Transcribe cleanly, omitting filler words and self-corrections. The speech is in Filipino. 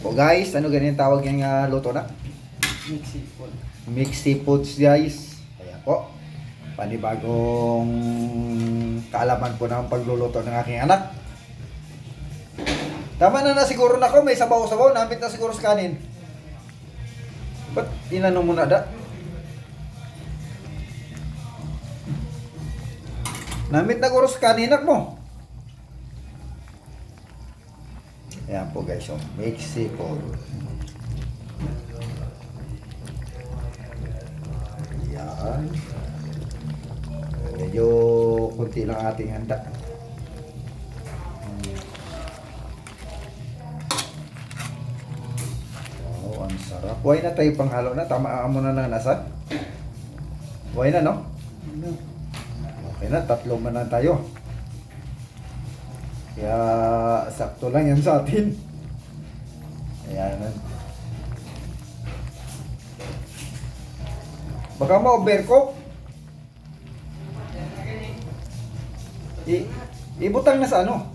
po guys, ano ganyan tawag yung luto na? Mixed seafood. Mixed seafoods guys. Ayan po. Panibagong kaalaman po ng pagluluto ng aking anak. Tama na siguro na ko, may sabaw-sabaw, namit na siguro sa kanin. Ba't tinanong mo na da? Namit na siguro sa kaninak mo. Ayan po guys, so mixed seafood. Ayan. Medyo kunti lang ating handa. Wow, ang sarap. Huwag na tayo panghalo na. Tama mo na ng nasa. Huwag na, no? Okay na, 3 man na tayo. Kaya sakto lang yan sa atin. Ayan. Baka ma-overcook. Ibutang na sa ano?